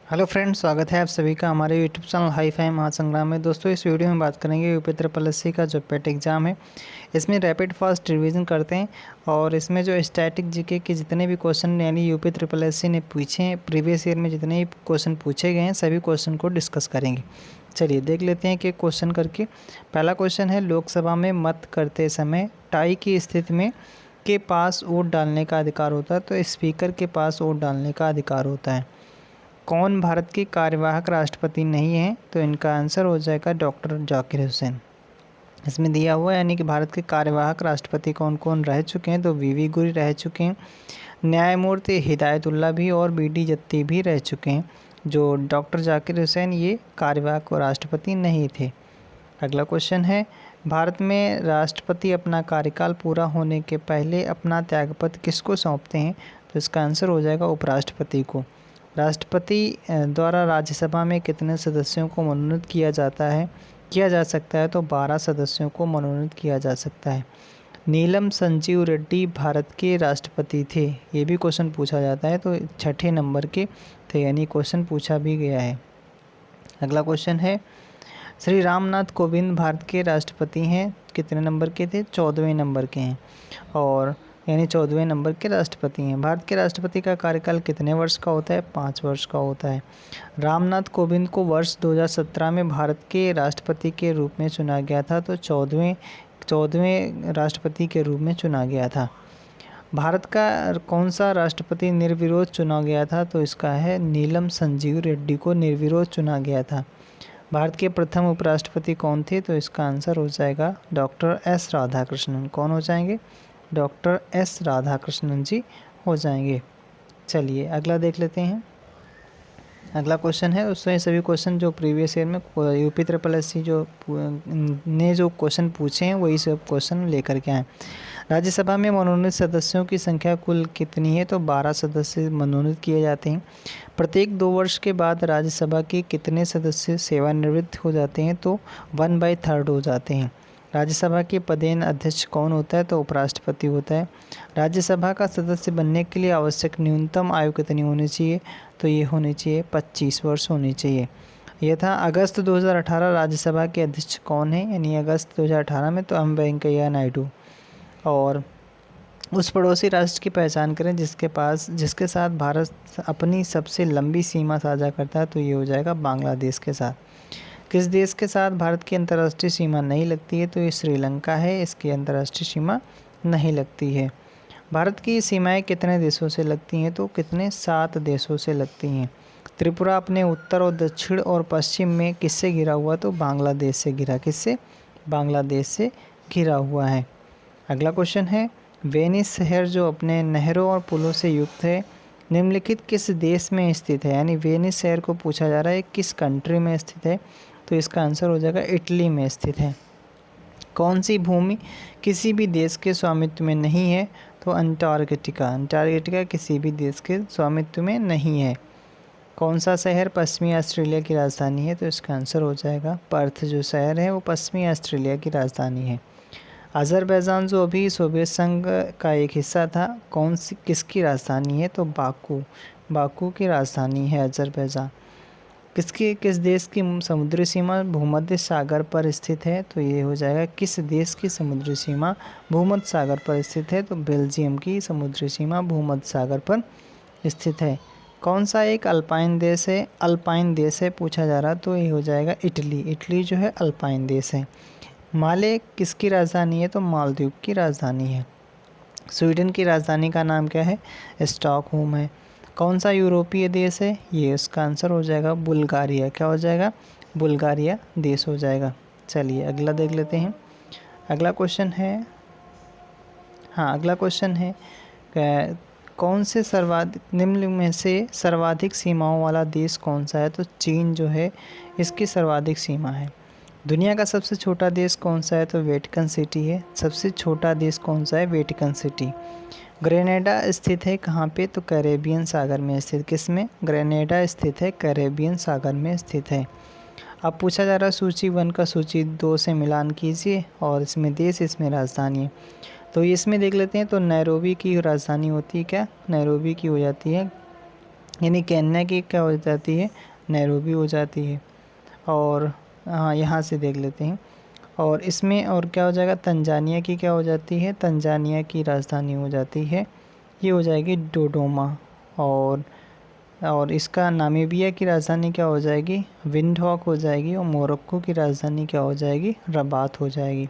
Hello friends, स्वागत है आप सभी का हमारे यूट्यूब चैनल हाई फाई महासंग्राम में। दोस्तों, इस वीडियो में बात करेंगे यूपी ट्रिपल एससी का जो पेट एग्ज़ाम है। इसमें रैपिड फास्ट रिवीजन करते हैं और इसमें जो स्टैटिक जीके के जितने भी क्वेश्चन यानी यूपी ट्रिपल एससी ने पूछे हैं, प्रीवियस ईयर में जितने भी क्वेश्चन पूछे गए हैं सभी क्वेश्चन को डिस्कस करेंगे। चलिए देख लेते हैं कि क्वेश्चन करके। पहला क्वेश्चन है, लोकसभा में मत करते समय टाई की स्थिति में के पास वोट डालने का अधिकार होता है, तो स्पीकर के पास वोट डालने का अधिकार होता है। कौन भारत के कार्यवाहक राष्ट्रपति नहीं है, तो इनका आंसर हो जाएगा डॉक्टर जाकिर हुसैन। इसमें दिया हुआ है यानी कि भारत के कार्यवाहक राष्ट्रपति कौन कौन रह चुके हैं, तो वीवी गुरी रह चुके हैं, न्यायमूर्ति हिदायतुल्ला भी और बीडी जत्ती भी रह चुके हैं। जो डॉक्टर जाकिर हुसैन ये कार्यवाहक राष्ट्रपति नहीं थे। अगला क्वेश्चन है, भारत में राष्ट्रपति अपना कार्यकाल पूरा होने के पहले अपना त्यागपत्र किसको सौंपते हैं, तो इसका आंसर हो जाएगा उपराष्ट्रपति को। राष्ट्रपति द्वारा राज्यसभा में कितने सदस्यों को मनोनीत किया जा सकता है, तो 12 सदस्यों को मनोनीत किया जा सकता है। नीलम संजीव रेड्डी भारत के राष्ट्रपति थे, ये भी क्वेश्चन पूछा जाता है, तो 6ठे नंबर के थे यानी क्वेश्चन पूछा भी गया है। अगला क्वेश्चन है, श्री रामनाथ कोविंद भारत के राष्ट्रपति हैं, कितने नंबर के थे, 14वें नंबर के हैं और यानी 14वें नंबर के राष्ट्रपति हैं। भारत के राष्ट्रपति का कार्यकाल कितने वर्ष का होता है, 5 वर्ष का होता है। रामनाथ कोविंद को वर्ष 2017 में भारत के राष्ट्रपति के रूप में चुना गया था, तो 14वें राष्ट्रपति के रूप में चुना गया था। भारत का कौन सा राष्ट्रपति निर्विरोध चुना गया था, तो इसका है नीलम संजीव रेड्डी को निर्विरोध चुना गया था। भारत के प्रथम उपराष्ट्रपति कौन थे, तो इसका आंसर हो जाएगा डॉक्टर एस राधाकृष्णन। कौन हो जाएंगे, डॉक्टर एस राधाकृष्णन जी हो जाएंगे। चलिए अगला देख लेते हैं। अगला क्वेश्चन है, उसमें सभी क्वेश्चन जो प्रीवियस ईयर में यूपी ट्रिपल एससी जो क्वेश्चन पूछे हैं वही सब क्वेश्चन लेकर के आए। राज्यसभा में मनोनीत सदस्यों की संख्या कुल कितनी है, तो 12 सदस्य मनोनीत किए जाते हैं। प्रत्येक 2 वर्ष के बाद राज्यसभा के कितने सदस्य सेवानिवृत्त हो जाते हैं, तो 1/3 हो जाते हैं। राज्यसभा के पदेन अध्यक्ष कौन होता है, तो उपराष्ट्रपति होता है। राज्यसभा का सदस्य बनने के लिए आवश्यक न्यूनतम आयु कितनी होनी चाहिए, तो ये होनी चाहिए 25 वर्ष होनी चाहिए। यह था अगस्त 2018 राज्यसभा के अध्यक्ष कौन है, यानी अगस्त 2018 में तो एम वेंकैया नायडू। और उस पड़ोसी राष्ट्र की पहचान करें जिसके साथ भारत अपनी सबसे लंबी सीमा साझा करता है, तो ये हो जाएगा बांग्लादेश के साथ। किस देश के साथ भारत की अंतर्राष्ट्रीय सीमा नहीं लगती है, तो ये श्रीलंका है, इसकी अंतर्राष्ट्रीय सीमा नहीं लगती है। भारत की सीमाएं कितने देशों से लगती हैं, तो कितने 7 देशों से लगती हैं। त्रिपुरा अपने उत्तर और दक्षिण और पश्चिम में किससे घिरा हुआ, तो बांग्लादेश से घिरा, किससे, बांग्लादेश से घिरा हुआ है। अगला क्वेश्चन है, वेनिस शहर जो अपने नहरों और पुलों से युक्त है निम्नलिखित किस देश में स्थित है, यानी वेनिस शहर को पूछा जा रहा है किस कंट्री में स्थित है, तो इसका आंसर हो जाएगा इटली में स्थित है। कौन सी भूमि किसी भी देश के स्वामित्व में नहीं है, तो अंटार्कटिका किसी भी देश के स्वामित्व में नहीं है। कौन सा शहर पश्चिमी ऑस्ट्रेलिया की राजधानी है, तो इसका आंसर हो जाएगा पर्थ जो शहर है वो पश्चिमी ऑस्ट्रेलिया की राजधानी है। अज़रबैजान जो अभी सोवियत संघ का एक हिस्सा था, किसकी राजधानी है, तो बाकू की राजधानी है अज़रबैजान। किस देश की समुद्री सीमा भूमध्य सागर पर स्थित है, तो ये हो जाएगा किस देश की समुद्री सीमा भूमध्य सागर पर स्थित है, तो बेल्जियम की समुद्री सीमा भूमध्य सागर पर स्थित है। कौन सा एक अल्पाइन देश है पूछा जा रहा, तो ये हो जाएगा इटली जो है अल्पाइन देश है। माले किसकी राजधानी है, तो मालदीव की राजधानी है। स्वीडन की राजधानी का नाम क्या है, स्टॉकहोम है। कौन सा यूरोपीय देश है, ये उसका आंसर हो जाएगा बुल्गारिया। क्या हो जाएगा, बुल्गारिया देश हो जाएगा। चलिए अगला देख लेते हैं। अगला क्वेश्चन है कौन से निम्न में से सर्वाधिक सीमाओं वाला देश कौन सा है, तो चीन जो है इसकी सर्वाधिक सीमा है। दुनिया का सबसे छोटा देश कौन सा है, तो वेटिकन सिटी है। सबसे छोटा देश कौन सा है, वेटिकन सिटी। ग्रेनेडा स्थित है कहाँ पे, तो कैरेबियन सागर में स्थित, किसमें, ग्रेनेडा स्थित है कैरेबियन सागर में स्थित है। अब पूछा जा रहा है सूची 1 का सूची 2 से मिलान कीजिए और इसमें देश इसमें राजधानी है, तो इसमें देख लेते हैं। तो नैरोबी की राजधानी होती है क्या, नैरोबी की हो जाती है यानी केन्या की क्या हो जाती है, नैरोबी हो जाती है। और हाँ, यहाँ से देख लेते हैं। और इसमें और क्या हो जाएगा, तंजानिया की क्या हो जाती है, तंजानिया की राजधानी हो जाती है, ये हो जाएगी डोडोमा। और इसका नामीबिया की राजधानी क्या हो जाएगी, विंडहॉक हो जाएगी। और मोरक्को की राजधानी क्या हो जाएगी, रबात हो जाएगी।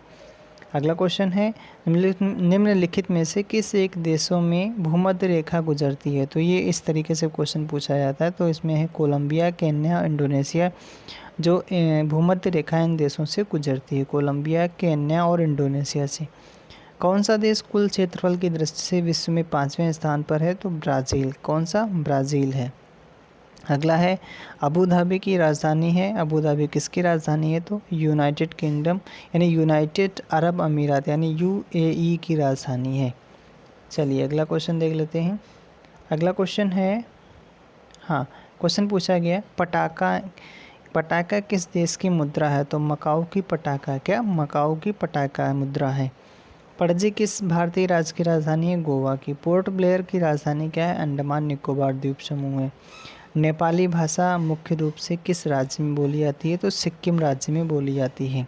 अगला क्वेश्चन है, निम्नलिखित में से किस एक देशों में भूमध्य रेखा गुजरती है। तो ये इस तरीके से क्वेश्चन पूछा जाता है। तो इसमें है कोलंबिया, केन्या, इंडोनेशिया, जो भूमध्य रेखा इन देशों से गुजरती है, कोलंबिया, केन्या और इंडोनेशिया से। कौन सा देश कुल क्षेत्रफल की दृष्टि से विश्व में 5वें स्थान पर है। तो ब्राज़ील। कौन सा, ब्राज़ील है। अगला है, अबू धाबी की राजधानी है। अबू धाबी किसकी राजधानी है। तो यूनाइटेड किंगडम यानी यूनाइटेड अरब अमीरात यानी यूएई की राजधानी है। चलिए अगला क्वेश्चन देख लेते हैं। अगला क्वेश्चन है, हाँ, क्वेश्चन पूछा गया, पटाखा पटाखा किस देश की मुद्रा है। तो मकाऊ की पटाखा, क्या, मकाऊ की पटाखा मुद्रा है। पणजी किस भारतीय राज्य की राजधानी है। गोवा की। पोर्ट ब्लेयर की राजधानी क्या है। अंडमान निकोबार द्वीप समूह है। नेपाली भाषा मुख्य रूप से किस राज्य में बोली जाती है। तो सिक्किम राज्य में बोली जाती है।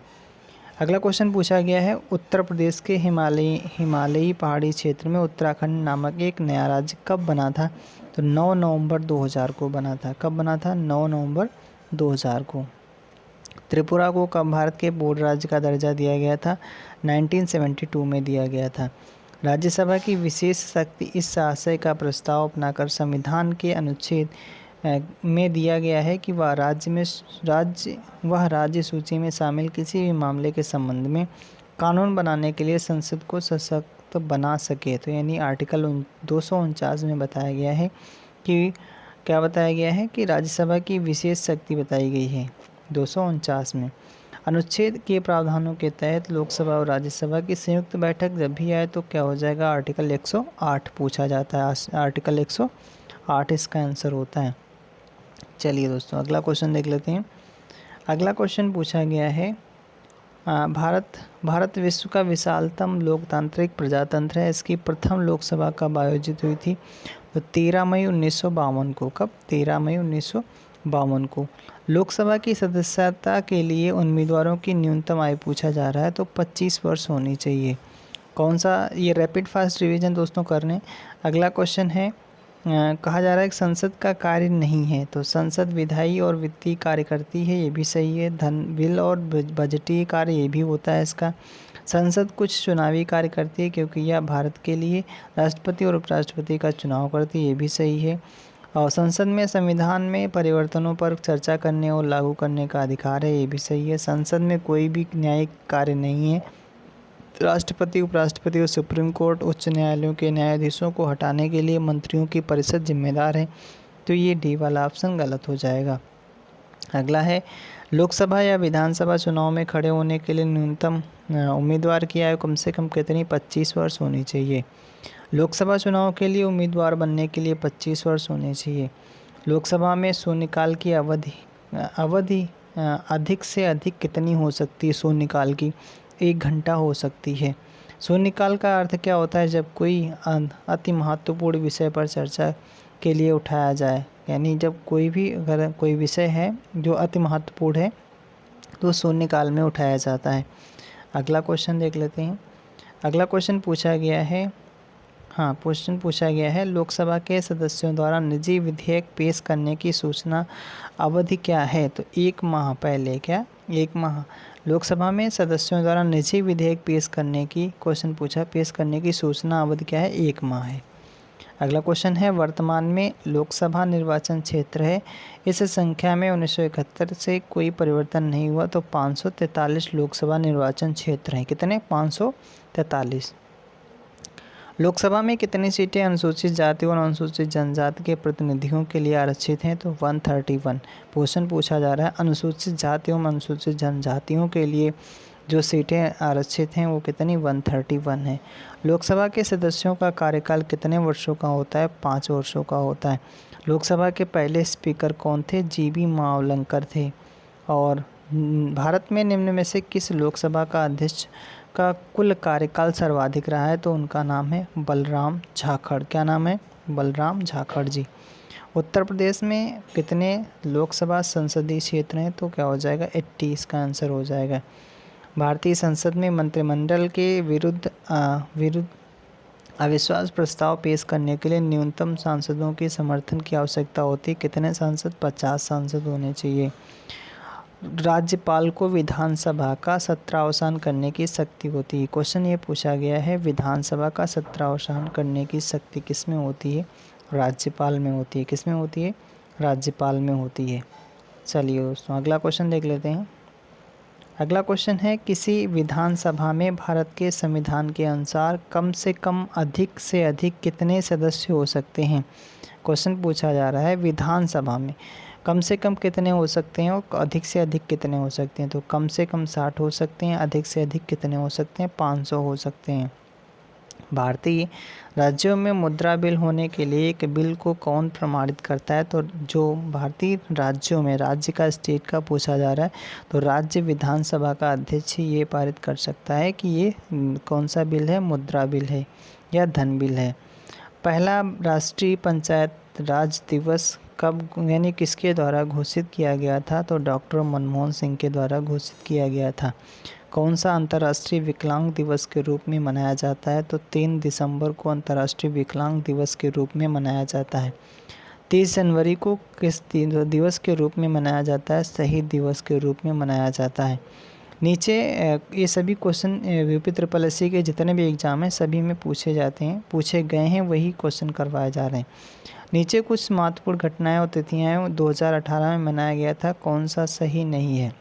अगला क्वेश्चन पूछा गया है, उत्तर प्रदेश के हिमालयी पहाड़ी क्षेत्र में उत्तराखंड नामक एक नया राज्य कब बना था। तो 9 नवंबर 2000 को बना था। कब बना था, 9 नवंबर 2000 को। त्रिपुरा को कब भारत के बोर्ड राज्य का दर्जा दिया गया था। 1972 में दिया गया था। राज्यसभा की विशेष शक्ति इस आशय का प्रस्ताव अपनाकर संविधान के अनुच्छेद में दिया गया है कि वह राज्य सूची में शामिल किसी भी मामले के संबंध में कानून बनाने के लिए संसद को सशक्त बना सके। तो यानी आर्टिकल 249 में बताया गया है कि क्या बताया गया है कि राज्यसभा की विशेष शक्ति बताई गई है 249 में। अनुच्छेद के प्रावधानों के तहत लोकसभा और राज्यसभा की संयुक्त बैठक जब भी आए तो क्या हो जाएगा, आर्टिकल 108 पूछा जाता है। आर्टिकल 108 इसका आंसर होता है। चलिए दोस्तों अगला क्वेश्चन देख लेते हैं। अगला क्वेश्चन पूछा गया है, भारत विश्व का विशालतम लोकतांत्रिक प्रजातंत्र है। इसकी प्रथम लोकसभा कब आयोजित हुई थी। तो 13 मई 1952 को। कब, 13 मई 1952 को। लोकसभा की सदस्यता के लिए उम्मीदवारों की न्यूनतम आयु पूछा जा रहा है। तो 25 वर्ष होनी चाहिए। कौन सा, ये रैपिड फास्ट रिवीजन दोस्तों करने। अगला क्वेश्चन है, कहा जा रहा है कि संसद का कार्य नहीं है। तो संसद विधायी और वित्तीय कार्य करती है, ये भी सही है। धन बिल और बजटीय कार्य ये भी होता है इसका। संसद कुछ चुनावी कार्य करती है क्योंकि यह भारत के लिए राष्ट्रपति और उपराष्ट्रपति का चुनाव करती है, ये भी सही है। और संसद में संविधान में परिवर्तनों पर चर्चा करने और लागू करने का अधिकार है, ये भी सही है। संसद में कोई भी न्यायिक कार्य नहीं है। राष्ट्रपति, उपराष्ट्रपति और सुप्रीम कोर्ट उच्च न्यायालयों के न्यायाधीशों को हटाने के लिए मंत्रियों की परिषद जिम्मेदार है। तो ये डी वाला ऑप्शन गलत हो जाएगा। अगला है, लोकसभा या विधानसभा चुनाव में खड़े होने के लिए न्यूनतम उम्मीदवार की आयु कम से कम कितनी, 25 वर्ष होनी चाहिए। लोकसभा चुनाव के लिए उम्मीदवार बनने के लिए 25 वर्ष होने चाहिए। लोकसभा में शून्यकाल की अवधि अधिक से अधिक कितनी हो सकती है। शून्यकाल की 1 घंटा हो सकती है। शून्यकाल का अर्थ क्या होता है, जब कोई अति महत्वपूर्ण विषय पर चर्चा के लिए उठाया जाए, यानी जब कोई भी अगर कोई विषय है जो अति महत्वपूर्ण है तो शून्यकाल में उठाया जाता है। अगला क्वेश्चन देख लेते हैं। अगला क्वेश्चन पूछा गया है, क्वेश्चन पूछा गया है, लोकसभा के सदस्यों द्वारा निजी विधेयक पेश करने की सूचना अवधि क्या है। तो 1 माह पहले, क्या, 1 माह। लोकसभा में सदस्यों द्वारा निजी विधेयक पेश करने की सूचना अवधि क्या है, 1 माह है। अगला क्वेश्चन है, वर्तमान में लोकसभा निर्वाचन क्षेत्र है, इस संख्या में 1971 से कोई परिवर्तन नहीं हुआ। तो 543 लोकसभा निर्वाचन क्षेत्र हैं। कितने, 543। लोकसभा में कितनी सीटें अनुसूचित जाति और अनुसूचित जनजाति के प्रतिनिधियों के लिए आरक्षित हैं। तो 131। क्वेश्चन पूछा जा रहा है, अनुसूचित जाति और अनुसूचित जनजातियों के लिए जो सीटें आरक्षित हैं वो कितनी, 131 है। लोकसभा के सदस्यों का कार्यकाल कितने वर्षों का होता है, 5 वर्षों का होता है। लोकसभा के पहले स्पीकर कौन थे, जीबी मावलंकर थे। और भारत में निम्न में से किस लोकसभा का अध्यक्ष का कुल कार्यकाल सर्वाधिक रहा है। तो उनका नाम है बलराम झाखड़। क्या नाम है, बलराम झाखड़ जी। उत्तर प्रदेश में कितने लोकसभा संसदीय क्षेत्र हैं, तो क्या हो जाएगा 80, इसका आंसर हो जाएगा। भारतीय संसद में मंत्रिमंडल के विरुद्ध अविश्वास प्रस्ताव पेश करने के लिए न्यूनतम सांसदों के समर्थन की आवश्यकता होती है। कितने सांसद? 50 सांसद होने चाहिए। राज्यपाल को विधानसभा का सत्रावसान करने की शक्ति होती है। क्वेश्चन ये पूछा गया है, विधानसभा का सत्रावसान करने की शक्ति किस में होती है? राज्यपाल में होती है। किस में होती है? राज्यपाल में होती है। चलिए दोस्तों अगला क्वेश्चन देख लेते हैं। अगला क्वेश्चन है, किसी विधानसभा में भारत के संविधान के अनुसार कम से कम अधिक से अधिक कितने सदस्य हो सकते हैं? क्वेश्चन पूछा जा रहा है विधानसभा में कम से कम कितने हो सकते हैं और अधिक से अधिक कितने हो सकते हैं। तो कम से कम 60 हो सकते हैं, अधिक से अधिक कितने हो सकते हैं? 500 हो सकते हैं। भारतीय राज्यों में मुद्रा बिल होने के लिए एक बिल को कौन प्रमाणित करता है? तो जो भारतीय राज्यों में, राज्य का, स्टेट का पूछा जा रहा है, तो राज्य विधानसभा का अध्यक्ष ही ये पारित कर सकता है कि ये कौन सा बिल है, मुद्रा बिल है या धन बिल है। पहला राष्ट्रीय पंचायत राज दिवस कब यानी किसके द्वारा घोषित किया गया था? तो डॉक्टर मनमोहन सिंह के द्वारा घोषित किया गया था। कौन सा अंतर्राष्ट्रीय विकलांग दिवस के रूप में मनाया जाता है? तो 3 दिसंबर को अंतर्राष्ट्रीय विकलांग दिवस के रूप में मनाया जाता है। 30 जनवरी को किस दिवस के रूप में मनाया जाता है? शहीद दिवस के रूप में मनाया जाता है। नीचे ये सभी क्वेश्चन यूपी ट्रिपल एससी के जितने भी एग्ज़ाम हैं सभी में पूछे जाते हैं, पूछे गए हैं, वही क्वेश्चन करवाए जा रहे हैं। नीचे कुछ महत्वपूर्ण घटनाएं और तिथियाँ 2018 में मनाया गया था, कौन सा सही नहीं है?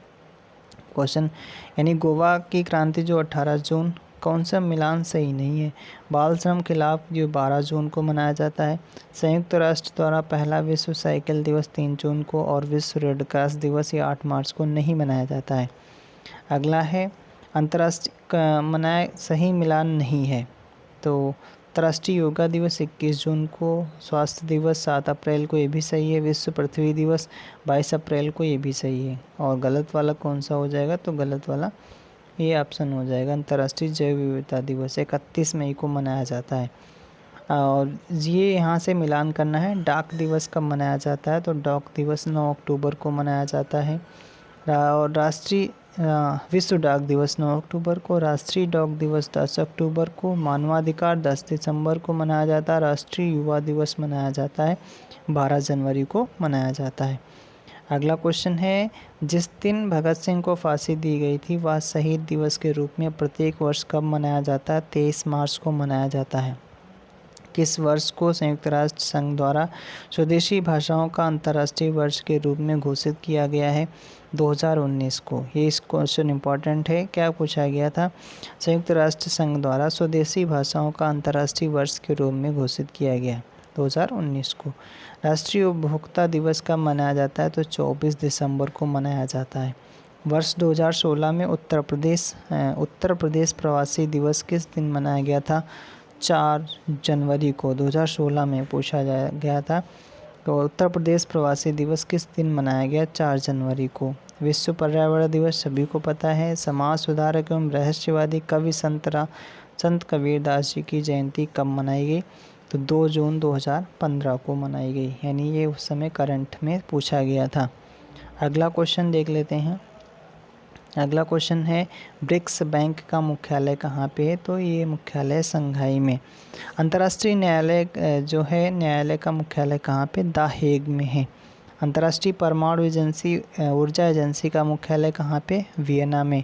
क्वेश्चन यानी गोवा की क्रांति जो 18 जून, कौन सा मिलान सही नहीं है? बाल श्रम खिलाफ जो 12 जून को मनाया जाता है। संयुक्त राष्ट्र द्वारा पहला विश्व साइकिल दिवस 3 जून को और विश्व रेड क्रॉस दिवस ये 8 मार्च को नहीं मनाया जाता है। अगला है अंतर्राष्ट्रीय मनाए सही मिलान नहीं है, तो अंतर्राष्ट्रीय योगा दिवस 21 जून को, स्वास्थ्य दिवस 7 अप्रैल को, ये भी सही है। विश्व पृथ्वी दिवस 22 अप्रैल को, ये भी सही है। और गलत वाला कौन सा हो जाएगा? तो गलत वाला ये ऑप्शन हो जाएगा, अंतर्राष्ट्रीय जैव विविधता दिवस 31 मई को मनाया जाता है। और ये यहाँ से मिलान करना है। डाक दिवस कब मनाया जाता है? तो डाक दिवस 9 अक्टूबर को मनाया जाता है। और राष्ट्रीय विश्व डाक दिवस 9 अक्टूबर को, राष्ट्रीय डाक दिवस 10 अक्टूबर को, मानवाधिकार 10 दिसंबर को मनाया जाता है, राष्ट्रीय युवा दिवस मनाया जाता है 12 जनवरी को मनाया जाता है। अगला क्वेश्चन है, जिस दिन भगत सिंह को फांसी दी गई थी वह शहीद दिवस के रूप में प्रत्येक वर्ष कब मनाया जाता है? 23 मार्च को मनाया जाता है। किस वर्ष को संयुक्त राष्ट्र संघ द्वारा स्वदेशी भाषाओं का अंतर्राष्ट्रीय वर्ष के रूप में घोषित किया गया है? 2019 को। ये इस क्वेश्चन इम्पॉर्टेंट है। क्या पूछा गया था? संयुक्त राष्ट्र संघ द्वारा स्वदेशी भाषाओं का अंतर्राष्ट्रीय वर्ष के रूप में घोषित किया गया 2019 को। राष्ट्रीय उपभोक्ता दिवस कब मनाया जाता है? तो 24 दिसंबर को मनाया जाता है। वर्ष 2016 में उत्तर प्रदेश प्रवासी दिवस किस दिन मनाया गया था? 4 जनवरी को 2016 में पूछा गया था। तो उत्तर प्रदेश प्रवासी दिवस किस दिन मनाया गया? 4 जनवरी को। विश्व पर्यावरण दिवस सभी को पता है। समाज सुधारक एवं रहस्यवादी कवि संत कबीरदास जी की जयंती कब मनाई गई? तो 2 जून 2015 को मनाई गई, यानी ये उस समय करंट में पूछा गया था। अगला क्वेश्चन देख लेते हैं। अगला क्वेश्चन है, ब्रिक्स बैंक का मुख्यालय कहाँ पे है? तो ये मुख्यालय शंघाई में। अंतर्राष्ट्रीय न्यायालय जो है, न्यायालय का मुख्यालय कहाँ पे? द हेग में है। अंतर्राष्ट्रीय परमाणु एजेंसी ऊर्जा एजेंसी का मुख्यालय कहाँ पे? वियना में।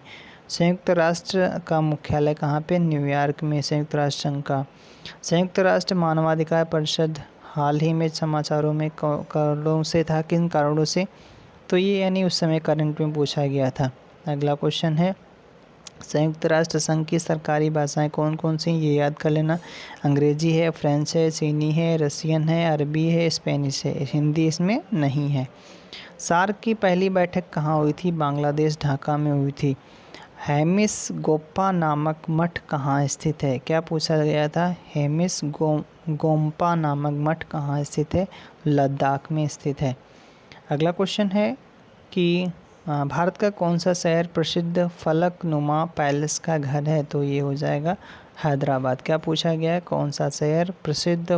संयुक्त राष्ट्र का मुख्यालय कहाँ पे? न्यूयॉर्क में, संयुक्त राष्ट्र संघ का। संयुक्त राष्ट्र मानवाधिकार परिषद हाल ही में समाचारों में कारणों से था, किन कारणों से? तो ये यानी उस समय करंट में पूछा गया था। अगला क्वेश्चन है, संयुक्त राष्ट्र संघ की सरकारी भाषाएं कौन कौन सी? ये याद कर लेना। अंग्रेजी है, फ्रेंच है, चीनी है, रसियन है, अरबी है, स्पेनिश है। हिंदी इसमें नहीं है। सार्क की पहली बैठक कहाँ हुई थी? बांग्लादेश, ढाका में हुई थी। हेमिस गोम्पा नामक मठ कहाँ स्थित है? क्या पूछा गया था? हेमिस गोम्पा नामक मठ कहाँ स्थित है? लद्दाख में स्थित है। अगला क्वेश्चन है कि भारत का कौन सा शहर प्रसिद्ध फलकनुमा पैलेस का घर है? तो ये हो जाएगा हैदराबाद। क्या पूछा गया है? कौन सा शहर प्रसिद्ध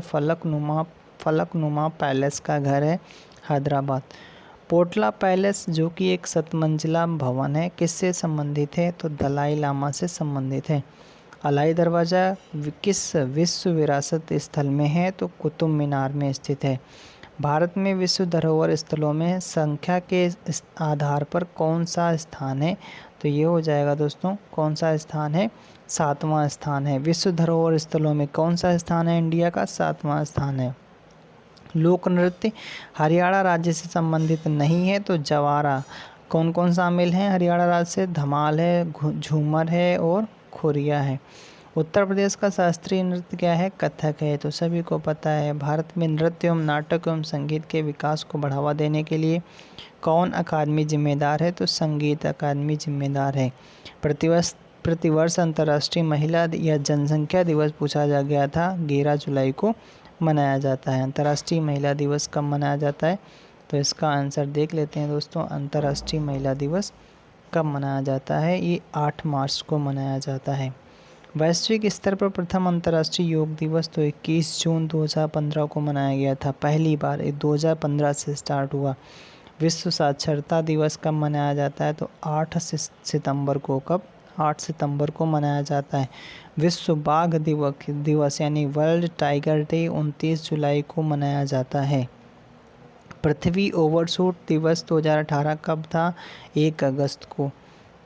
फलकनुमा पैलेस का घर है? हैदराबाद। पोटला पैलेस जो कि एक 7 मंजिला भवन है, किससे संबंधित है? तो दलाई लामा से संबंधित है। अलाई दरवाज़ा किस विश्व विरासत स्थल में है? तो कुतुब मीनार में स्थित है। भारत में विश्व धरोहर स्थलों में संख्या के आधार पर कौन सा स्थान है? तो ये हो जाएगा दोस्तों, कौन सा स्थान है? 7वां स्थान है। विश्व धरोहर स्थलों में कौन सा स्थान है इंडिया का? 7वां स्थान है। लोक नृत्य हरियाणा राज्य से संबंधित नहीं है, तो जवारा। कौन कौन शामिल हैं हरियाणा राज्य से? धमाल है, झूमर है और खोरिया है। उत्तर प्रदेश का शास्त्रीय नृत्य क्या है? कथक है, तो सभी को पता है। भारत में नृत्य एवं नाटक एवं संगीत के विकास को बढ़ावा देने के लिए कौन अकादमी जिम्मेदार है? तो संगीत अकादमी जिम्मेदार है। प्रतिवर्ष अंतर्राष्ट्रीय महिला या जनसंख्या दिवस पूछा जा गया था, 11 जुलाई को मनाया जाता है। अंतर्राष्ट्रीय महिला दिवस कब मनाया जाता है? तो इसका आंसर देख लेते हैं दोस्तों। अंतर्राष्ट्रीय महिला दिवस कब मनाया जाता है? ये 8 मार्च को मनाया जाता है। वैश्विक स्तर पर प्रथम अंतर्राष्ट्रीय योग दिवस तो 21 जून 2015 को मनाया गया था, पहली बार 2015 से स्टार्ट हुआ। विश्व साक्षरता दिवस कब मनाया जाता है? तो 8 सितंबर को। कब? 8 सितंबर को मनाया जाता है। विश्व बाघ दिवस यानी वर्ल्ड टाइगर डे 29 जुलाई को मनाया जाता है। पृथ्वी ओवरशूट दिवस 2018 कब था? 1 अगस्त को।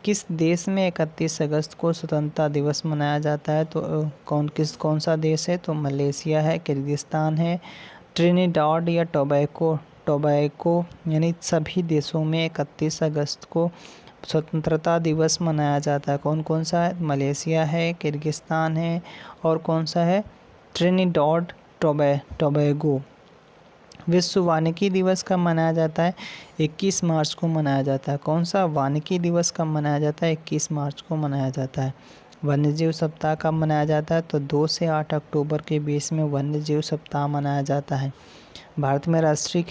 किस देश में 31 अगस्त को स्वतंत्रता दिवस मनाया जाता है? तो कौन सा देश है? तो मलेशिया है, किर्गिस्तान है, ट्रिनिडाड या टोबैको यानी सभी देशों में 31 अगस्त को स्वतंत्रता दिवस मनाया जाता है। कौन कौन सा है? मलेशिया है, किर्गिस्तान है और कौन सा है? Trinidad Tobago. विश्व वानिकी दिवस कब मनाया जाता है? 21 मार्च को मनाया जाता है। कौन सा वानिकी दिवस कब मनाया जाता है? 21 मार्च को मनाया जाता है। वन्यजीव सप्ताह कब मनाया जाता है? तो 2 से 8 अक्टूबर के बीच में वन्यजीव सप्ताह मनाया जाता है। भारत में राष्ट्रीय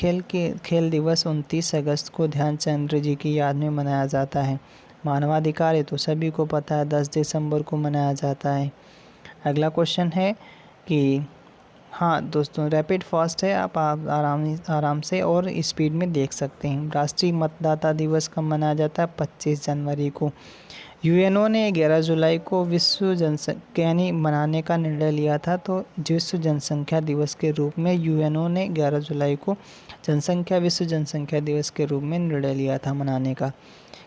खेल दिवस 29 अगस्त को ध्यानचंद जी की याद में मनाया जाता है। मानवाधिकार ये तो सभी को पता है, 10 दिसंबर को मनाया जाता है। अगला क्वेश्चन है कि हाँ दोस्तों, रैपिड फास्ट है, आप आराम से और स्पीड में देख सकते हैं। राष्ट्रीय मतदाता दिवस कब मनाया जाता है? 25 जनवरी को। यूएनओ ने 11 जुलाई को विश्व जनसंख्या मनाने का निर्णय लिया था, तो विश्व जनसंख्या दिवस के रूप में यूएनओ ने 11 जुलाई को विश्व जनसंख्या दिवस के रूप में निर्णय लिया था मनाने का।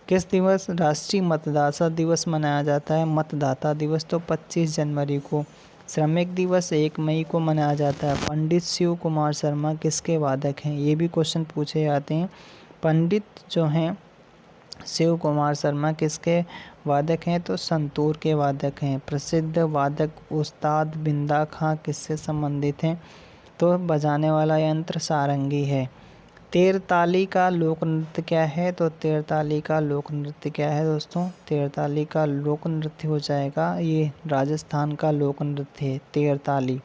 किस दिवस राष्ट्रीय मतदाता दिवस मनाया जाता है? मतदाता दिवस तो 25 जनवरी को। श्रमिक दिवस 1 मई को मनाया जाता है। पंडित शिव कुमार शर्मा किसके वादक हैं? ये भी क्वेश्चन पूछे जाते हैं। पंडित जो हैं शिव कुमार शर्मा किसके वादक हैं? तो संतूर के वादक हैं। प्रसिद्ध वादक उस्ताद बिंदा खां किससे संबंधित हैं? तो बजाने वाला यंत्र सारंगी है। तेरताली का लोक नृत्य क्या है? तो तेरताली का लोक नृत्य क्या है दोस्तों? तेरताली का लोक नृत्य हो जाएगा, ये राजस्थान का लोक नृत्य है तेरताली।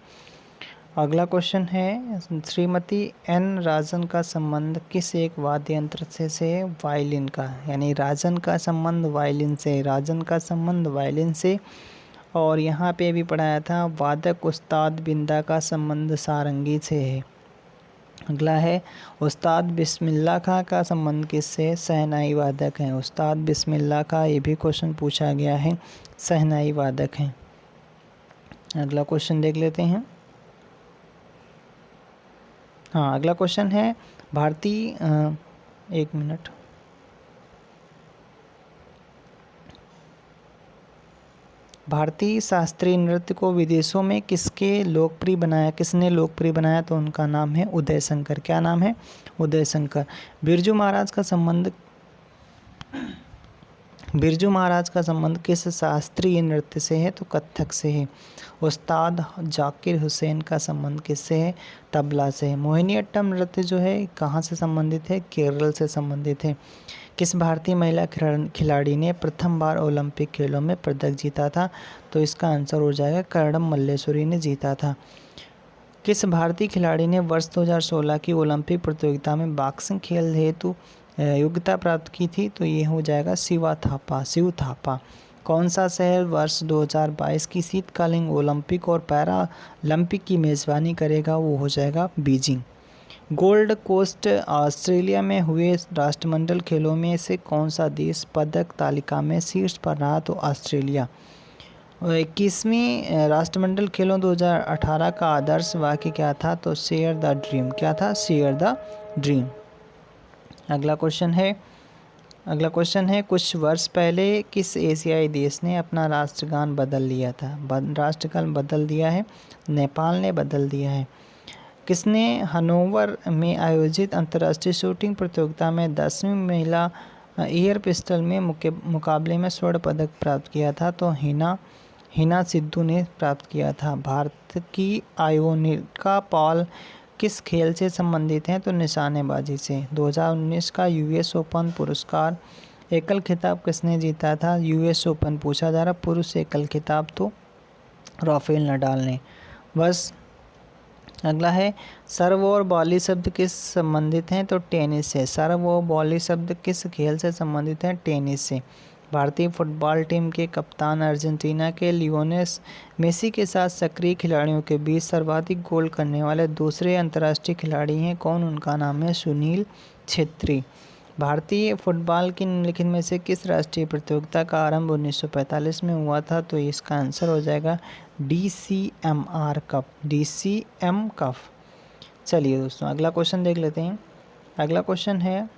अगला क्वेश्चन है, श्रीमती एन राजन का संबंध किस एक वाद्य यंत्र से है? वायलिन का, यानी राजन का संबंध वायलिन से, राजन का संबंध वायलिन से। और यहाँ पे भी पढ़ाया था वादक उस्ताद बिंदा का संबंध सारंगी से है। अगला है उस्ताद बिस्मिल्लाह खां का संबंध किससे है? शहनाई वादक हैं उस्ताद बिस्मिल्लाह खां, ये भी क्वेश्चन पूछा गया है, शहनाई वादक हैं। अगला क्वेश्चन देख लेते हैं। हाँ, अगला क्वेश्चन है भारतीय एक मिनट, भारतीय शास्त्रीय नृत्य को विदेशों में किसने लोकप्रिय बनाया? तो उनका नाम है उदय शंकर। क्या नाम है? उदय शंकर। बिरजू महाराज का संबंध किस शास्त्रीय नृत्य से है? तो कथक से है। उस्ताद जाकिर हुसैन का संबंध किससे है? तबला से है। मोहिनीअट्टम नृत्य जो है कहाँ से संबंधित है? केरल से संबंधित है। किस भारतीय महिला खिलाड़ी ने प्रथम बार ओलंपिक खेलों में पदक जीता था? तो इसका आंसर हो जाएगा कर्णम मल्लेश्वरी ने जीता था। किस भारतीय खिलाड़ी ने वर्ष 2016 की ओलंपिक प्रतियोगिता में बॉक्सिंग खेल हेतु योग्यता प्राप्त की थी? तो ये हो जाएगा शिव थापा। कौन सा शहर वर्ष 2022 की शीतकालीन ओलंपिक और पैरा ओलंपिक की मेज़बानी करेगा? वो हो जाएगा बीजिंग। गोल्ड कोस्ट ऑस्ट्रेलिया में हुए राष्ट्रमंडल खेलों में से कौन सा देश पदक तालिका में शीर्ष पर रहा? तो ऑस्ट्रेलिया। 21वीं राष्ट्रमंडल खेलों 2018 का आदर्श वाक्य क्या था? तो शेयर द ड्रीम। क्या था? Share the dream. अगला क्वेश्चन है कुछ वर्ष पहले किस एशियाई देश ने अपना राष्ट्रगान बदल लिया था? राष्ट्रगान बदल दिया है, नेपाल ने बदल दिया है। किसने हनोवर में आयोजित अंतर्राष्ट्रीय शूटिंग प्रतियोगिता में 10वीं महिला एयर पिस्टल में मुकाबले में स्वर्ण पदक प्राप्त किया था? तो हिना सिद्धू ने प्राप्त किया था। भारत की आयोनिका पॉल किस खेल से संबंधित हैं? तो निशानेबाजी से। 2019 का यूएस ओपन पुरस्कार एकल खिताब किसने जीता था? यूएस ओपन पूछा जा रहा, पुरुष एकल खिताब तो राफेल नडाल ने। बस अगला है सर्व और वॉली शब्द किस संबंधित हैं? तो टेनिस से। सर्व और वॉली शब्द किस खेल से संबंधित हैं? टेनिस से। भारतीय फुटबॉल टीम के कप्तान अर्जेंटीना के लियोनेल मेसी के साथ सक्रिय खिलाड़ियों के बीच सर्वाधिक गोल करने वाले दूसरे अंतर्राष्ट्रीय खिलाड़ी हैं कौन? उनका नाम है सुनील छेत्री। भारतीय फुटबॉल की निम्नलिखित में से किस राष्ट्रीय प्रतियोगिता का आरंभ 1945 में हुआ था? तो इसका आंसर हो जाएगा DCMR कप। DCM cup. चलिए दोस्तों अगला क्वेश्चन देख लेते हैं। अगला क्वेश्चन है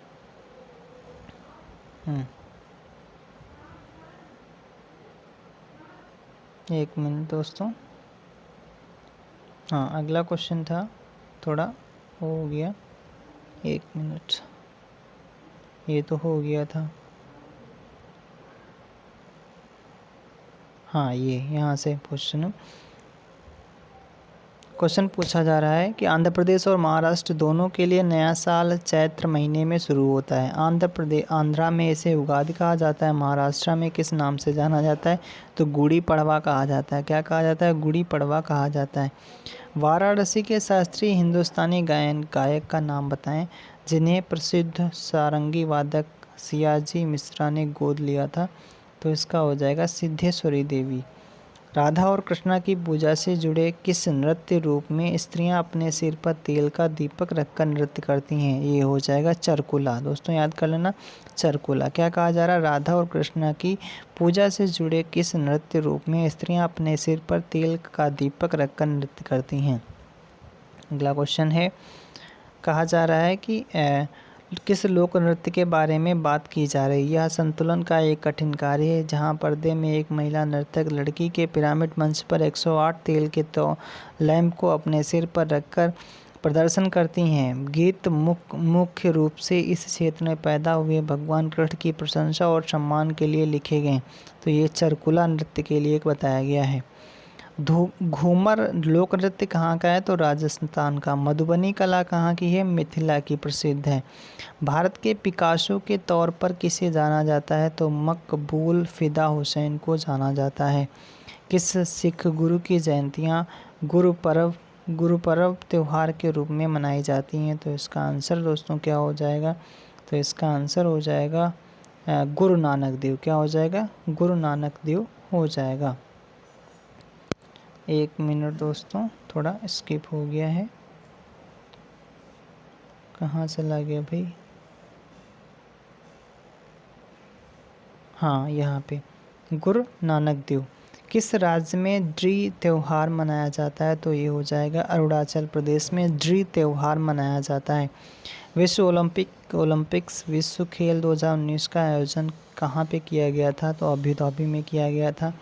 एक मिनट दोस्तों। हाँ अगला क्वेश्चन था, थोड़ा हो गया, एक मिनट, ये तो हो गया था। हाँ ये यहाँ से क्वेश्चन पूछा जा रहा है कि आंध्र प्रदेश और महाराष्ट्र दोनों के लिए नया साल चैत्र महीने में शुरू होता है। आंध्रा में इसे उगादि कहा जाता है, महाराष्ट्र में किस नाम से जाना जाता है? तो गुड़ी पड़वा कहा जाता है। क्या कहा जाता है? गुड़ी पड़वा कहा जाता है। वाराणसी के शास्त्रीय हिंदुस्तानी गायक का नाम बताएं जिन्हें प्रसिद्ध सारंगी वादक सियाजी मिश्रा ने गोद लिया था? तो इसका हो जाएगा सिद्धेश्वरी देवी। राधा और कृष्णा की पूजा से जुड़े किस नृत्य रूप में स्त्रियां अपने सिर पर तेल का दीपक रखकर नृत्य करती हैं? ये हो जाएगा चरकुला। दोस्तों याद कर लेना, चरकुला। क्या कहा जा रहा है? राधा और कृष्णा की पूजा से जुड़े किस नृत्य रूप में स्त्रियां अपने सिर पर तेल का दीपक रखकर नृत्य करती हैं? अगला क्वेश्चन है, कहा जा रहा है कि किस लोक नृत्य के बारे में बात की जा रही है? यह संतुलन का एक कठिन कार्य है जहां पर्दे में एक महिला नर्तक लड़की के पिरामिड मंच पर 108 तेल के लैंप को अपने सिर पर रखकर प्रदर्शन करती हैं। गीत मुख्य रूप से इस क्षेत्र में पैदा हुए भगवान कृष्ण की प्रशंसा और सम्मान के लिए लिखे गए। तो ये चरकुला नृत्य के लिए बताया गया है। घूमर लोक नृत्य कहाँ का है? तो राजस्थान का। मधुबनी कला कहाँ की है? मिथिला की प्रसिद्ध है। भारत के पिकासो के तौर पर किसे जाना जाता है? तो मकबूल फिदा हुसैन को जाना जाता है। किस सिख गुरु की जयंतियाँ गुरुपर्व त्यौहार के रूप में मनाई जाती हैं? तो इसका आंसर दोस्तों क्या हो जाएगा? तो इसका आंसर हो जाएगा गुरु नानक देव। क्या हो जाएगा? गुरु नानक देव हो जाएगा। एक मिनट दोस्तों, थोड़ा स्किप हो गया है, कहाँ चला गया भाई? हाँ यहाँ पे गुरु नानक देव। किस राज्य में ड्री त्यौहार मनाया जाता है? तो ये हो जाएगा अरुणाचल प्रदेश में ड्री त्यौहार मनाया जाता है। ओलंपिक्स विश्व खेल 2019 का आयोजन कहाँ पे किया गया था? तो अबू धाबी में किया गया था।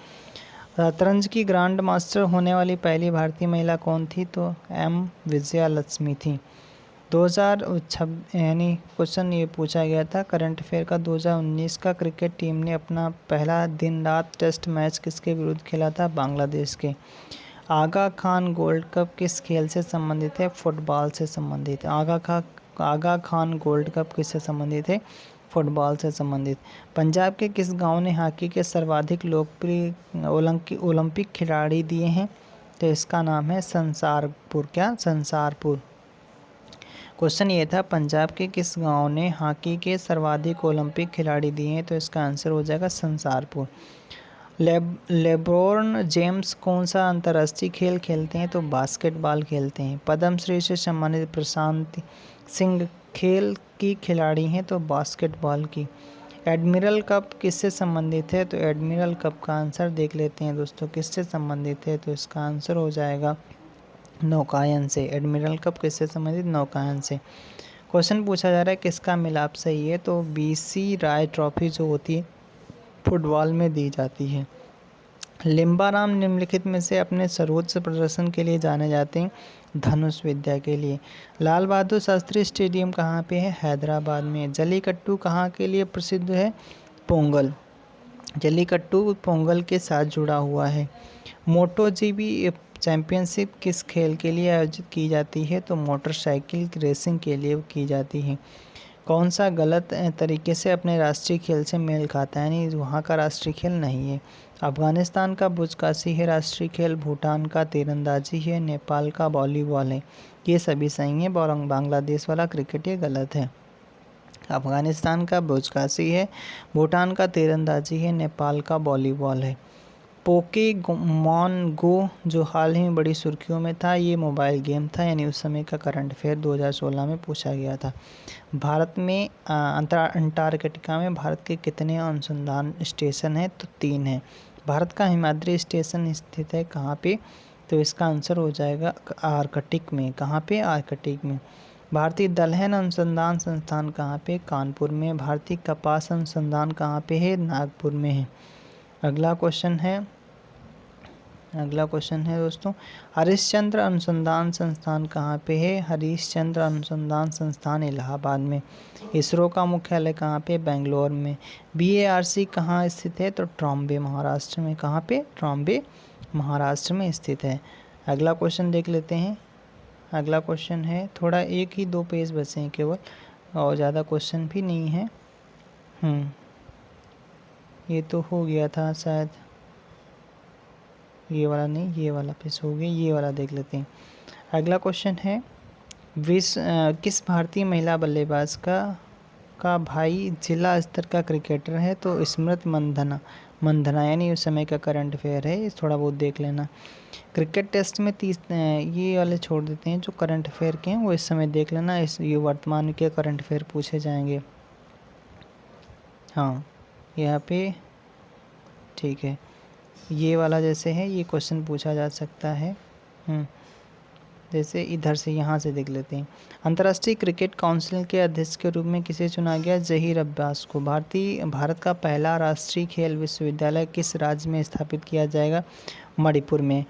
शतरंज की ग्रांड मास्टर होने वाली पहली भारतीय महिला कौन थी? तो M विजयालक्ष्मी थी। 2026 यानी क्वेश्चन ये पूछा गया था करंट अफेयर का, 2019 का क्रिकेट टीम ने अपना पहला दिन रात टेस्ट मैच किसके विरुद्ध खेला था? बांग्लादेश के। आगा खान गोल्ड कप किस खेल से संबंधित है? फुटबॉल से संबंधित है। आगा खान गोल्ड कप किससे संबंधित है? फुटबॉल से संबंधित। पंजाब के किस गांव ने हॉकी के सर्वाधिक लोकप्रिय ओलंपिक खिलाड़ी दिए हैं? तो इसका नाम है संसारपुर। क्या? संसारपुर। क्वेश्चन ये था पंजाब के किस गांव ने हॉकी के सर्वाधिक ओलंपिक खिलाड़ी दिए हैं? तो इसका आंसर हो जाएगा संसारपुर। लेब्रोन जेम्स कौन सा अंतर्राष्ट्रीय खेल खेलते हैं? तो बास्केटबॉल खेलते हैं। पद्मश्री से सम्मानित प्रशांत सिंह खेल की खिलाड़ी हैं? तो बास्केटबॉल की। एडमिरल कप किससे संबंधित है? तो एडमिरल कप का आंसर देख लेते हैं दोस्तों, किससे संबंधित है? तो इसका आंसर हो जाएगा नौकायन से। एडमिरल कप किससे संबंधित? नौकायन से। क्वेश्चन पूछा जा रहा है किसका मिलाप सही है? तो बीसी राय ट्रॉफी जो होती है फुटबॉल में दी जाती है। लिम्बाराम निम्नलिखित में से अपने सर्वोच्च प्रदर्शन के लिए जाने जाते हैं? धनुष विद्या के लिए। लाल बहादुर शास्त्री स्टेडियम कहाँ पे है? हैदराबाद में। जल्लीकट्टू कहाँ के लिए प्रसिद्ध है? पोंगल। जल्लीकट्टू पोंगल के साथ जुड़ा हुआ है। मोटो जीबी चैंपियनशिप किस खेल के लिए आयोजित की जाती है? तो मोटरसाइकिल रेसिंग के लिए की जाती है। कौन सा गलत तरीके से अपने राष्ट्रीय खेल से मेल खाता है, यानी वहाँ का राष्ट्रीय खेल नहीं है? अफगानिस्तान का बुजकाशी है राष्ट्रीय खेल, भूटान का तीरंदाजी है, नेपाल का वॉलीबॉल है। ये सभी सही है। बांग्लादेश वाला क्रिकेट ये गलत है। अफगानिस्तान का बुजकाशी है, भूटान का तीरंदाजी है, नेपाल का वॉलीबॉल है। पोकेमॉन गो जो हाल ही में बड़ी सुर्खियों में था, ये मोबाइल गेम था, यानी उस समय का करंट अफेयर 2016 में पूछा गया था। भारत में अंटार्कटिका में भारत के कितने अनुसंधान स्टेशन हैं? तो 3 हैं। भारत का हिमाद्री स्टेशन स्थित है कहाँ पे? तो इसका आंसर हो जाएगा आर्कटिक में। कहाँ पे? आर्कटिक में। भारतीय दलहन अनुसंधान संस्थान कहाँ पे? कानपुर में। भारतीय कपास अनुसंधान कहाँ पे है? नागपुर में है। अगला क्वेश्चन है दोस्तों, हरिश्चंद्र अनुसंधान संस्थान कहाँ पे है? हरिश्चंद्र अनुसंधान संस्थान इलाहाबाद में। इसरो का मुख्यालय कहाँ पे? बेंगलोर में। BARC कहाँ स्थित है? तो ट्रॉम्बे महाराष्ट्र में। कहाँ पे? ट्रॉम्बे महाराष्ट्र में स्थित है। अगला क्वेश्चन देख लेते हैं। अगला क्वेश्चन है, थोड़ा 1 ही 2 पेज बचे हैं केवल, और ज़्यादा क्वेश्चन भी नहीं है। ये तो हो गया था शायद, ये वाला नहीं, ये वाला पेज हो गया, ये वाला देख लेते हैं। अगला क्वेश्चन है, किस भारतीय महिला बल्लेबाज का भाई जिला स्तर का क्रिकेटर है? तो स्मृति मंधना, यानी उस समय का करंट अफेयर है, थोड़ा बहुत देख लेना। क्रिकेट टेस्ट में 30, ये वाले छोड़ देते हैं जो करंट अफेयर के हैं, वो इस समय देख लेना। ये वर्तमान के करंट अफेयर पूछे जाएंगे। हाँ, यहाँ पे ठीक है, ये वाला जैसे है ये क्वेश्चन पूछा जा सकता है। जैसे इधर से यहाँ से देख लेते हैं। अंतर्राष्ट्रीय क्रिकेट काउंसिल के अध्यक्ष के रूप में किसे चुना गया? जहीर अब्बास को। भारत का पहला राष्ट्रीय खेल विश्वविद्यालय किस राज्य में स्थापित किया जाएगा? मणिपुर में।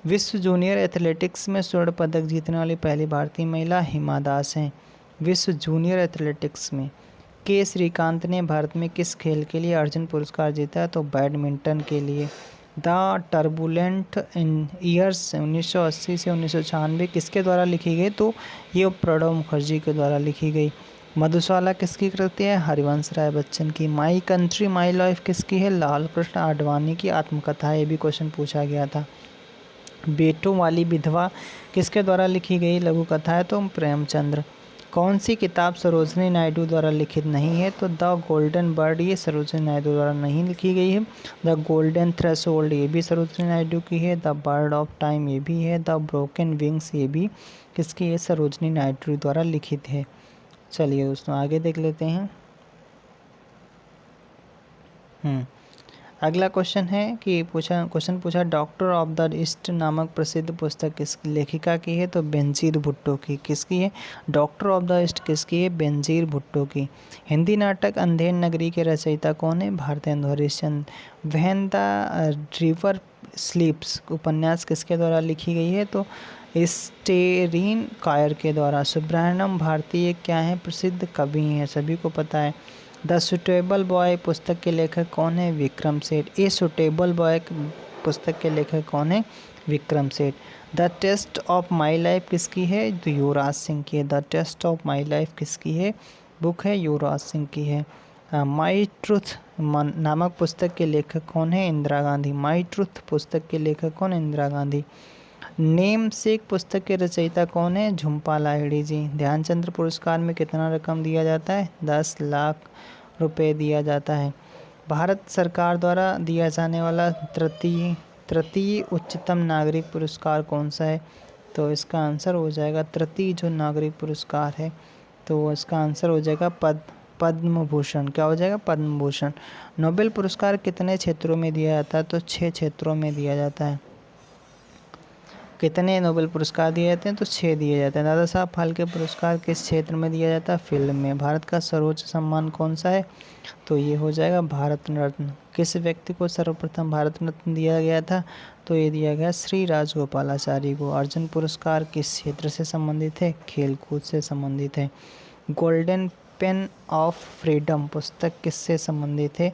विश्व जूनियर एथलेटिक्स में स्वर्ण पदक जीतने वाली पहली भारतीय महिला हिमा दास हैं। विश्व जूनियर एथलेटिक्स में के श्रीकांत ने भारत में किस खेल के लिए अर्जुन पुरस्कार जीता? तो बैडमिंटन के लिए। द टर्बुलेंट ईयर्स 1980 से 1996 किसके द्वारा लिखी गई? तो ये प्रणब मुखर्जी के द्वारा लिखी गई। मधुशाला किसकी कृति है? हरिवंश राय बच्चन की। माई कंट्री माई लाइफ किसकी है? लाल कृष्ण आडवाणी की आत्मकथा है, ये भी क्वेश्चन पूछा गया था। बेटों वाली विधवा किसके द्वारा लिखी गई लघु कथा है? तो प्रेमचंद्र। कौन सी किताब सरोजिनी नायडू द्वारा लिखित नहीं है? तो द गोल्डन बर्ड, ये सरोजिनी नायडू द्वारा नहीं लिखी गई है। द गोल्डन थ्रेशोल्ड, ये भी सरोजिनी नायडू की है। द बर्ड ऑफ टाइम, ये भी है। द ब्रोकन विंग्स, ये भी किसकी है? सरोजिनी नायडू द्वारा लिखित है। चलिए दोस्तों आगे देख लेते हैं। अगला क्वेश्चन है कि क्वेश्चन पूछा डॉक्टर ऑफ द ईस्ट नामक प्रसिद्ध पुस्तक किस लेखिका की है? तो बेनजीर भुट्टो की। किसकी है? डॉक्टर ऑफ द ईस्ट किसकी है? बेनजीर भुट्टो की। हिंदी नाटक अंधेर नगरी के रचयिता कौन है? Bharatendu Harishchandra. When the river स्लीप्स उपन्यास किसके द्वारा लिखी गई है? तो स्टेरीन कायर के द्वारा। सुब्रह्मण्यम भारती क्या है? प्रसिद्ध कवि हैं, सभी को पता है। द सुटेबल बॉय पुस्तक के लेखक कौन है? विक्रम सेठ। ए सुटेबल बॉय पुस्तक के लेखक कौन है? Vikram Seth. The test of my life किसकी है? तो युवराज सिंह की है। The test of my life किसकी है? बुक है युवराज सिंह की है। माई ट्रुथ नामक पुस्तक के लेखक कौन है? इंदिरा गांधी। माई ट्रुथ पुस्तक के लेखक कौन? इंदिरा गांधी। नेम सेक पुस्तक के रचयिता कौन है? झुम्पा लाहिड़ी जी। ध्यानचंद्र पुरस्कार में कितना रकम दिया जाता है? 10 लाख रुपए दिया जाता है। भारत सरकार द्वारा दिया जाने वाला तृतीय उच्चतम नागरिक पुरस्कार कौन सा है? तो इसका आंसर हो जाएगा तृतीय जो नागरिक पुरस्कार है, तो इसका आंसर हो जाएगा पद्म भूषण। क्या हो जाएगा? पद्म भूषण। नोबेल पुरस्कार कितने क्षेत्रों में दिया जाता है? तो 6 क्षेत्रों में दिया जाता है। कितने नोबेल पुरस्कार दिए जाते हैं? तो 6 दिए जाते हैं। दादा साहब फाल्के पुरस्कार किस क्षेत्र में दिया जाता है? फिल्म में। भारत का सर्वोच्च सम्मान कौन सा है? तो ये हो जाएगा भारत रत्न। किस व्यक्ति को सर्वप्रथम भारत रत्न दिया गया था? तो ये दिया गया श्री राजगोपालाचारी को। अर्जुन पुरस्कार किस क्षेत्र से संबंधित है? खेलकूद से संबंधित है। गोल्डन पेन ऑफ फ्रीडम पुस्तक किससे संबंधित है?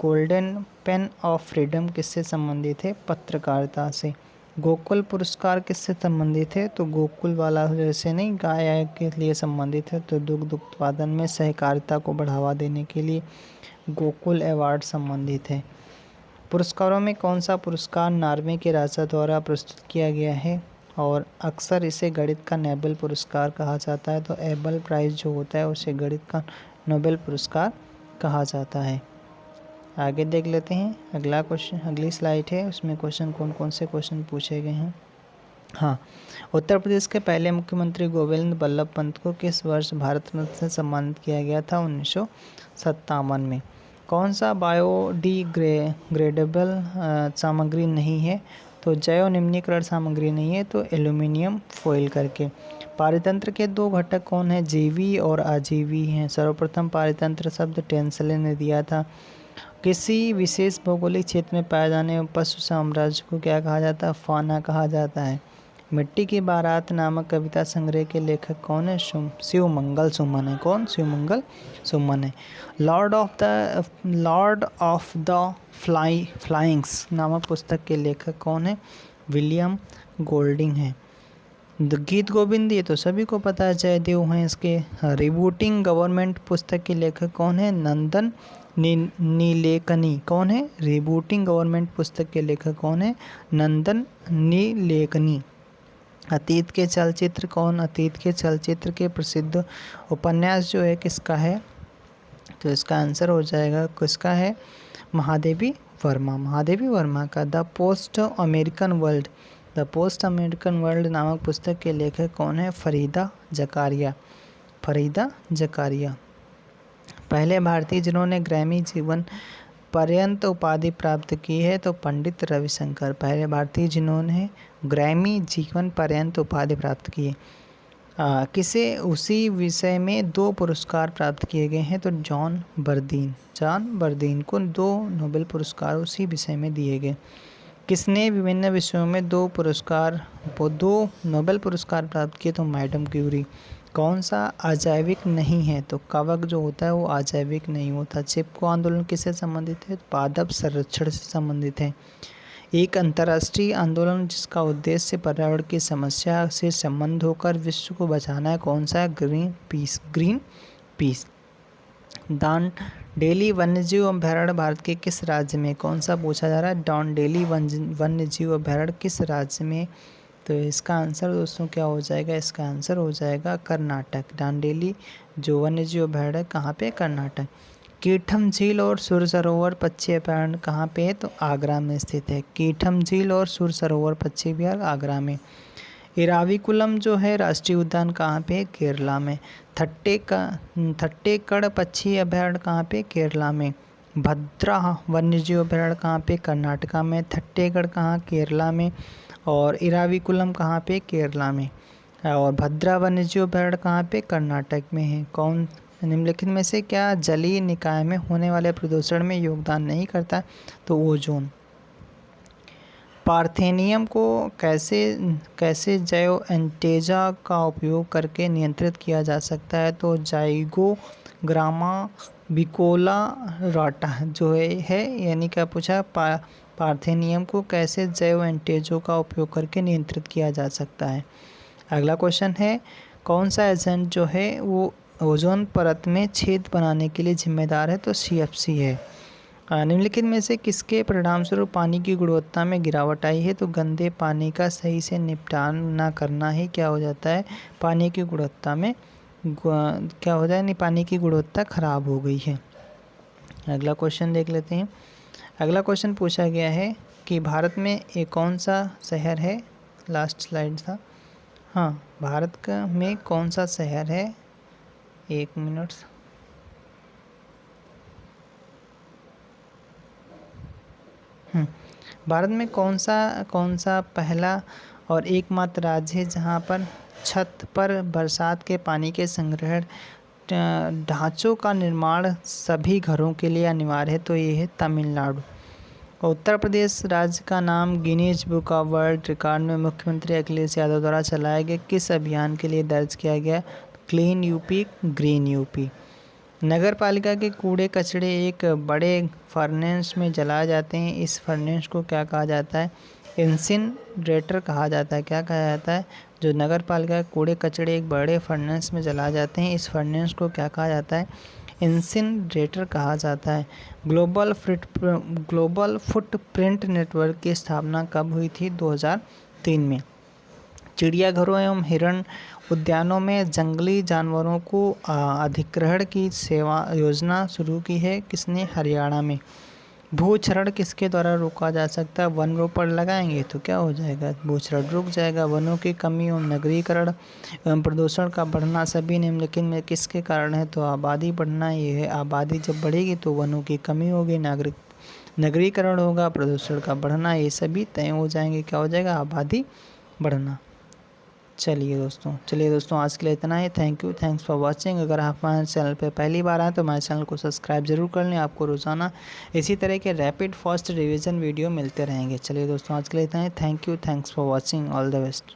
गोल्डन पेन ऑफ फ्रीडम किससे संबंधित है? पत्रकारिता से। गोकुल पुरस्कार किससे संबंधित है? तो गोकुल वाला जैसे नहीं, गाय के लिए संबंधित है। तो दुग्ध उत्पादन में सहकारिता को बढ़ावा देने के लिए गोकुल अवार्ड संबंधित है। पुरस्कारों में कौन सा पुरस्कार नॉर्वे के राजा द्वारा प्रस्तुत किया गया है और अक्सर इसे गणित का नोबेल पुरस्कार कहा जाता है? तो एबल प्राइज जो होता है उसे गणित का नोबेल पुरस्कार कहा जाता है। आगे देख लेते हैं अगला क्वेश्चन। अगली स्लाइड है, उसमें क्वेश्चन कौन से क्वेश्चन पूछे गए हैं। हाँ, उत्तर प्रदेश के पहले मुख्यमंत्री गोविंद बल्लभ पंत को किस वर्ष भारत रत्न से सम्मानित किया गया था? 1957 में। कौन सा बायोडिग्रेडेबल सामग्री नहीं है? तो जैव निम्नीकरण सामग्री नहीं है, तो एल्यूमिनियम फॉइल करके। पारितंत्र के 2 घटक कौन है? जीवी और अजीवी हैं। सर्वप्रथम पारितंत्र शब्द टेंसले ने दिया था। किसी विशेष भौगोलिक क्षेत्र में पाए जाने वाले पशु साम्राज्य को क्या कहा जाता है? फाना कहा जाता है। मिट्टी की बारात नामक कविता संग्रह के लेखक कौन है? शिवमंगल सुमन है। कौन? शिवमंगल सुमन है। लॉर्ड ऑफ द फ्लाइंग्स नामक पुस्तक के लेखक कौन है? विलियम गोल्डिंग है। गीत गोविंद ये तो सभी को पता है, जयदेव हैं इसके। रिबूटिंग गवर्नमेंट पुस्तक के लेखक कौन है? नंदन नीलेकनी। कौन है? रिबूटिंग गवर्नमेंट पुस्तक के लेखक कौन है? नंदन नीलेकनी। अतीत के चलचित्र कौन? अतीत के चलचित्र के प्रसिद्ध उपन्यास जो है किसका है? तो इसका आंसर हो जाएगा किसका है? महादेवी वर्मा। महादेवी वर्मा का। द पोस्ट अमेरिकन वर्ल्ड नामक पुस्तक के लेखक कौन है? फरीदा जकारिया। पहले भारतीय जिन्होंने ग्रैमी जीवन पर्यंत उपाधि प्राप्त की है? तो पंडित रविशंकर। पहले भारतीय जिन्होंने ग्रैमी जीवन पर्यंत उपाधि प्राप्त की है। किसे उसी विषय में 2 पुरस्कार प्राप्त किए गए हैं? तो जॉन बर्दीन को 2 नोबेल पुरस्कार उसी विषय में दिए गए। किसने विभिन्न विषयों में 2 नोबेल पुरस्कार प्राप्त किए? तो मैडम क्यूरी। कौन सा अजैविक नहीं है? तो कवक जो होता है वो अजैविक नहीं होता। चिपको आंदोलन किससे संबंधित है? पादप संरक्षण से संबंधित है। एक अंतर्राष्ट्रीय आंदोलन जिसका उद्देश्य पर्यावरण की समस्या से संबंध होकर विश्व को बचाना है, कौन सा है? Green peas. डांडेली वन्यजीव अभयारण्य भारत के किस राज्य में? कौन सा पूछा जा रहा है? डांडेली वन्यजीव अभयारण्य किस राज्य में? तो इसका आंसर दोस्तों क्या हो जाएगा? इसका आंसर हो जाएगा कर्नाटक। डांडेली जो वन्यजीव अभयारण्य कहाँ पे? कर्नाटक। कीठम झील और सुर सरोवर पक्षी अभयारण्य कहाँ पे है? तो आगरा में स्थित है। कीठम झील और सुर सरोवर पक्षी अभयारण्य आगरा में। इराविकुलम जो है राष्ट्रीय उद्यान कहाँ पे है? केरला में। थट्टेकड़ पक्षी अभयारण्य कहाँ पे? केरला में। भद्रा वन्यजीव अभयारण्य कहाँ पे? कर्नाटका में। थट्टेकड़ कहाँ? केरला में। और इराविकुलम कहाँ पे? केरला में। और भद्रा वन्यजीव अभयारण्य कहाँ पे? कर्नाटक में है। कौन निम्नलिखित में से क्या जलीय निकाय में होने वाले प्रदूषण में योगदान नहीं करता? तो ओजोन। पार्थेनियम को कैसे जैव एंटेजा का उपयोग करके नियंत्रित किया जा सकता है? तो जाइगोग्रामा बिकोला राटा जो है यानी क्या पूछा? पार्थेनियम को कैसे जैव एंटेजों का उपयोग करके नियंत्रित किया जा सकता है। अगला क्वेश्चन है, कौन सा एजेंट जो है वो ओजोन परत में छेद बनाने के लिए जिम्मेदार है? तो CFC है। निम्नलिखित में से किसके परिणामस्वरूप पानी की गुणवत्ता में गिरावट आई है? तो गंदे पानी का सही से निपटान ना करना ही क्या हो जाता है? पानी की गुणवत्ता में क्या हो जाए? पानी की गुणवत्ता खराब हो गई है। अगला क्वेश्चन देख लेते हैं। अगला क्वेश्चन पूछा गया है कि भारत में एक कौन सा शहर है, लास्ट स्लाइड था, हाँ, भारत का में कौन सा शहर है, 1 मिनट, भारत में कौन सा पहला और एकमात्र राज्य है जहाँ पर छत पर बरसात के पानी के संग्रहण ढांचों का निर्माण सभी घरों के लिए अनिवार्य है, तो ये है तमिलनाडु। उत्तर प्रदेश राज्य का नाम Guinness book of world record में मुख्यमंत्री अखिलेश यादव द्वारा चलाए गए किस अभियान के लिए दर्ज किया गया, क्लीन यूपी ग्रीन यूपी। नगर पालिका के कूड़े कचरे एक बड़े फर्नेस में जलाए जाते हैं, इस फर्नेस को क्या कहा जाता है, इंसिनरेटर कहा जाता है। क्या कहा जाता है, जो नगर पालिका के कूड़े कचरे एक बड़े फर्नेस में जलाए जाते हैं, इस फर्नेस को क्या कहा जाता है, इंसिनरेटर कहा जाता है। ग्लोबल फुटप्रिंट नेटवर्क की स्थापना कब हुई थी, 2003 में। चिड़ियाघरों एवं हिरण उद्यानों में जंगली जानवरों को अधिग्रहण की सेवा योजना शुरू की है किसने, हरियाणा में। भूक्षरण किसके द्वारा रोका जा सकता है, वन रोपण लगाएंगे तो क्या हो जाएगा, भूक्षरण रुक जाएगा। वनों की कमी एवं नगरीकरण एवं प्रदूषण का बढ़ना सभी निम्नलिखित में किसके कारण है, तो आबादी बढ़ना ये है। आबादी जब बढ़ेगी तो वनों की कमी होगी, नगरीकरण होगा, प्रदूषण का बढ़ना, ये सभी तय हो जाएंगे, क्या हो जाएगा, आबादी बढ़ना। चलिए दोस्तों आज के लिए इतना ही। Thanks for watching. अगर आप हमारे चैनल पे पहली बार आए तो हमारे चैनल को सब्सक्राइब जरूर कर लें, आपको रोज़ाना इसी तरह के रैपिड फास्ट रिवीजन वीडियो मिलते रहेंगे। चलिए दोस्तों आज के लिए इतना ही। Thanks for watching, all the best.